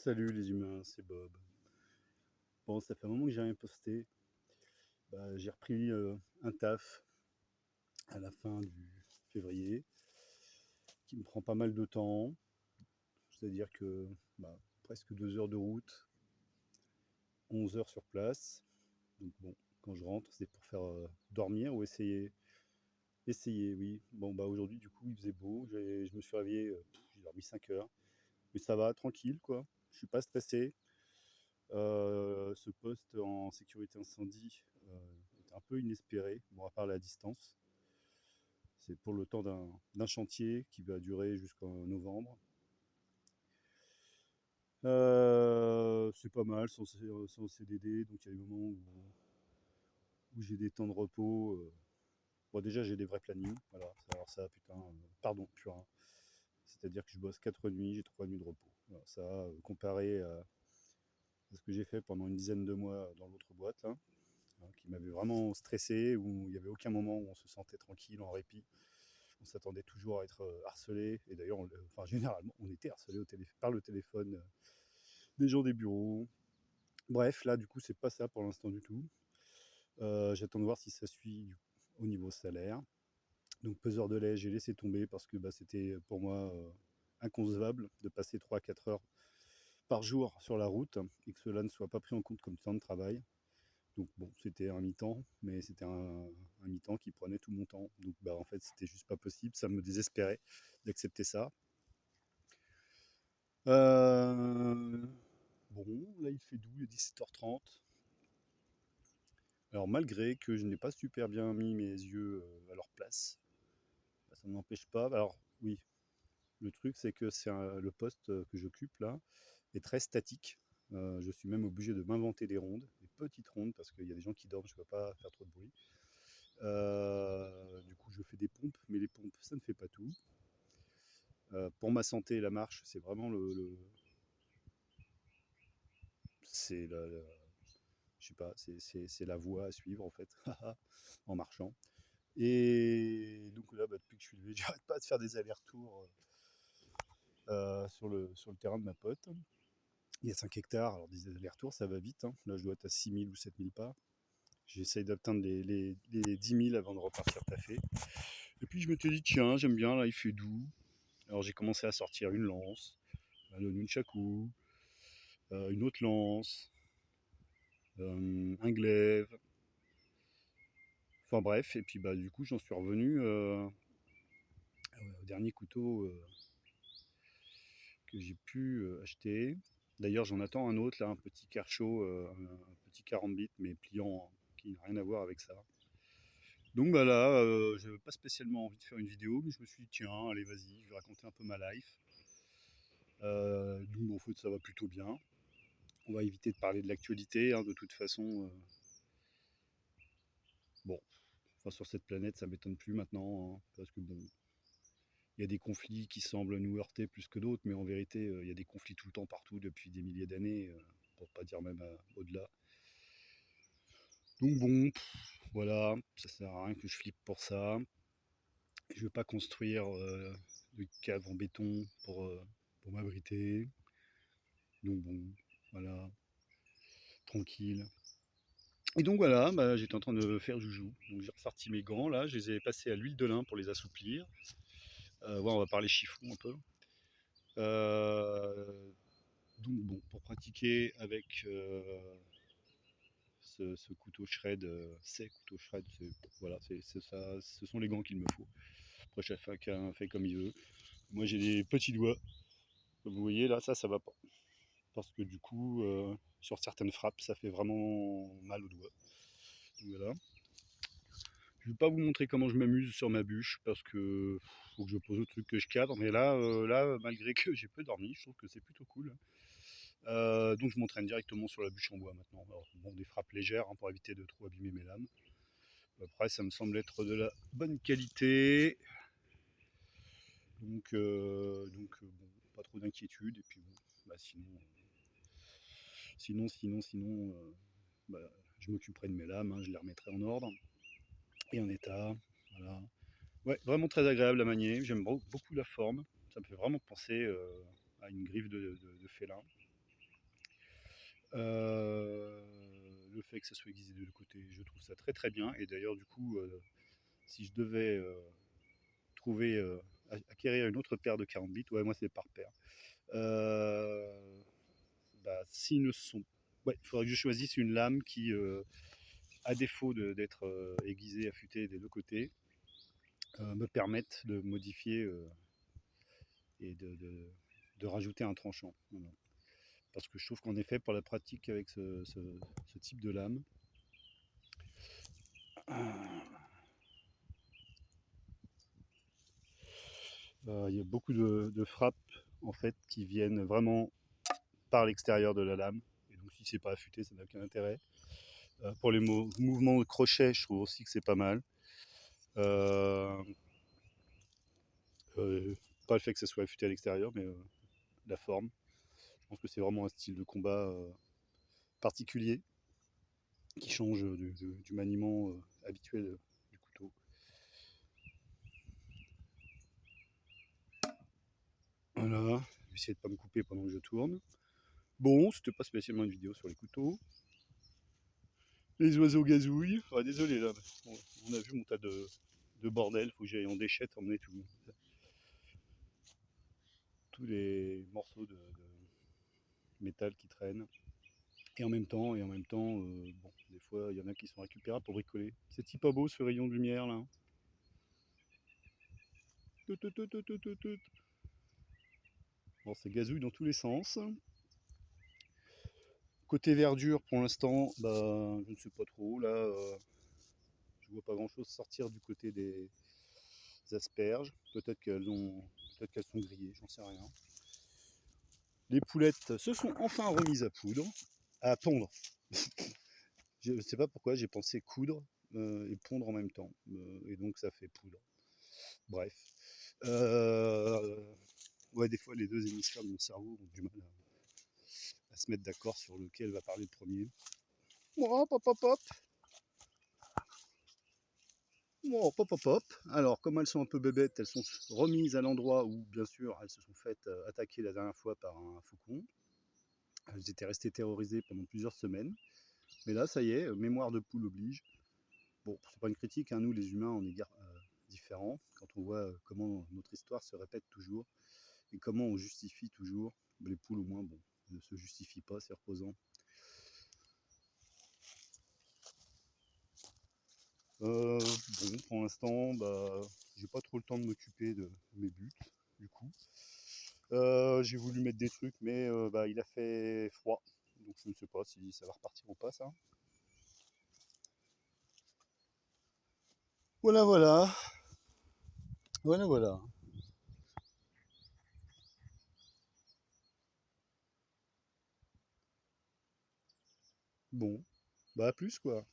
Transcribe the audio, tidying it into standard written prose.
Salut les humains, c'est Bob. Bon, ça fait un moment que j'ai rien posté. J'ai repris un taf à la fin du février qui me prend pas mal de temps. C'est-à-dire que presque 2 heures de route, 11 heures sur place. Donc bon, quand je rentre, c'est pour faire dormir ou essayer, oui. Bon, aujourd'hui, du coup, il faisait beau. Je me suis réveillé, j'ai dormi 5 heures. Mais ça va, tranquille, quoi. Je suis pas stressé. Ce poste en sécurité incendie est un peu inespéré, bon, à part la distance. C'est pour le temps d'un chantier qui va durer jusqu'en novembre. C'est pas mal, sans CDD, donc il y a des moments où j'ai des temps de repos. Bon, déjà, j'ai des vrais plannings. Voilà. Alors ça, putain, pardon, purin. C'est-à-dire que je bosse 4 nuits, j'ai 3 nuits de repos. Voilà, ça, comparé à ce que j'ai fait pendant une dizaine de mois dans l'autre boîte, là, hein, qui m'avait vraiment stressé, où il n'y avait aucun moment où on se sentait tranquille, en répit. On s'attendait toujours à être harcelé. Et d'ailleurs, enfin, généralement, on était harcelé par le téléphone des gens des bureaux. Bref, là, du coup, c'est pas ça pour l'instant du tout. J'attends de voir si ça suit au niveau salaire. Donc, peseur de lait, j'ai laissé tomber parce que c'était pour moi inconcevable de passer 3 à 4 heures par jour sur la route et que cela ne soit pas pris en compte comme temps de travail. Donc bon, c'était un mi-temps, mais c'était un mi-temps qui prenait tout mon temps. Donc en fait, c'était juste pas possible. Ça me désespérait d'accepter ça. Euh, Bon, là il fait doux, il est 17h30. Alors malgré que je n'ai pas super bien mis mes yeux à leur place, ça ne m'empêche pas. Alors oui, le truc c'est que le poste que j'occupe là est très statique. Je suis même obligé de m'inventer des rondes, des petites rondes, parce qu'il y a des gens qui dorment, je ne peux pas faire trop de bruit. Du coup, je fais des pompes, mais les pompes, ça ne fait pas tout. Pour ma santé, la marche, c'est vraiment c'est je sais pas, c'est la voie à suivre en fait, en marchant. Et donc là, depuis que je suis levé, j'arrête pas de faire des allers-retours sur le terrain de ma pote. Il y a 5 hectares, alors des allers-retours, ça va vite, hein. Là, je dois être à 6 000 ou 7 000 pas. J'essaye d'atteindre les 10 000 avant de repartir taffer. Et puis je me suis dit, tiens, j'aime bien, là il fait doux. Alors j'ai commencé à sortir une lance, un nunchaku, une autre lance, un glaive. Enfin bref, et puis du coup j'en suis revenu au dernier couteau que j'ai pu acheter. D'ailleurs j'en attends un autre là, un petit Kershaw, un petit 40 bits mais pliant, hein, qui n'a rien à voir avec ça. Donc là, j'avais pas spécialement envie de faire une vidéo, mais je me suis dit tiens, allez vas-y, je vais raconter un peu ma life. Donc en fait ça va plutôt bien. On va éviter de parler de l'actualité, hein, de toute façon. Bon, enfin, sur cette planète, ça m'étonne plus maintenant, hein, parce que bon, il y a des conflits qui semblent nous heurter plus que d'autres, mais en vérité, il y a des conflits tout le temps partout depuis des milliers d'années, pour pas dire même au-delà. Donc bon, voilà, ça sert à rien que je flippe pour ça. Je ne veux pas construire de cave en béton pour m'abriter. Donc bon, voilà, tranquille. Et donc voilà, j'étais en train de faire joujou. Donc j'ai ressorti mes gants là, je les ai passés à l'huile de lin pour les assouplir. On va parler chiffon un peu. Euh, donc bon, pour pratiquer avec ce couteau shred, ces couteaux shred, voilà, c'est ça, ce sont les gants qu'il me faut. Après chacun fait comme il veut. Moi j'ai des petits doigts. Comme vous voyez là, ça va pas. Parce que du coup, sur certaines frappes, ça fait vraiment mal aux doigts. Donc voilà. Je vais pas vous montrer comment je m'amuse sur ma bûche parce que faut que je pose le truc que je cadre. Mais là, malgré que j'ai peu dormi, je trouve que c'est plutôt cool. Donc je m'entraîne directement sur la bûche en bois maintenant. Alors, bon, des frappes légères, hein, pour éviter de trop abîmer mes lames. Après, ça me semble être de la bonne qualité. Donc bon, pas trop d'inquiétude. Et puis bon, sinon, bah, je m'occuperai de mes lames, hein, je les remettrai en ordre et en état. Voilà. Ouais, vraiment très agréable à manier. J'aime beaucoup la forme. Ça me fait vraiment penser à une griffe de félin. Le fait que ça soit aiguisé de deux côtés, je trouve ça très très bien. Et d'ailleurs, du coup, si je devais trouver, acquérir une autre paire de 40 bits, ouais, moi c'est par paire. Euh, Bah, s'ils ne sont, ouais, il faudrait que je choisisse une lame qui, à défaut d'être aiguisée, affûtée des deux côtés, me permette de modifier et de rajouter un tranchant. Voilà. Parce que je trouve qu'en effet, pour la pratique avec ce type de lame, il y a beaucoup de frappes en fait qui viennent vraiment par l'extérieur de la lame. Et donc si c'est pas affûté, ça n'a aucun intérêt. Pour les mouvements de crochet, je trouve aussi que c'est pas mal. Euh, Pas le fait que ça soit affûté à l'extérieur, mais la forme. Je pense que c'est vraiment un style de combat particulier qui change du maniement habituel du couteau. Voilà, je vais essayer de pas me couper pendant que je tourne. Bon, c'était pas spécialement une vidéo sur les couteaux. Les oiseaux gazouillent. Ah, désolé là, on a vu mon tas de bordel, faut que j'aille en déchette emmener tous les morceaux de métal qui traînent. Et en même temps, bon, des fois il y en a qui sont récupérables pour bricoler. C'est pas beau ce rayon de lumière là. Tout, tout, tout, tout, tout, tout, tout. Bon, ça gazouille dans tous les sens. Côté verdure, pour l'instant, bah, je ne sais pas trop. Là, je vois pas grand chose sortir du côté des asperges. Peut-être qu'elles sont grillées, j'en sais rien. Les poulettes se sont enfin remises à poudre, à pondre. Je ne sais pas pourquoi j'ai pensé coudre et pondre en même temps. Et donc ça fait poudre. Bref. Ouais, des fois les deux hémisphères de mon cerveau ont du mal à se mettre d'accord sur lequel va parler le premier. Hop, hop, hop, hop. Bon, pop, pop, pop. Alors, comme elles sont un peu bébêtes, elles sont remises à l'endroit où, bien sûr, elles se sont faites attaquer la dernière fois par un faucon. Elles étaient restées terrorisées pendant plusieurs semaines. Mais là, ça y est, mémoire de poule oblige. Bon, c'est pas une critique, hein, nous, les humains, on est différents quand on voit comment notre histoire se répète toujours et comment on justifie toujours. Les poules, au moins, bon, ne se justifient pas, c'est reposant. Bon, pour l'instant, bah, j'ai pas trop le temps de m'occuper de mes buts, du coup. J'ai voulu mettre des trucs, mais bah, il a fait froid. Donc je ne sais pas si ça va repartir ou pas, ça. Voilà, voilà. Voilà, voilà. Bon, bah à plus, quoi.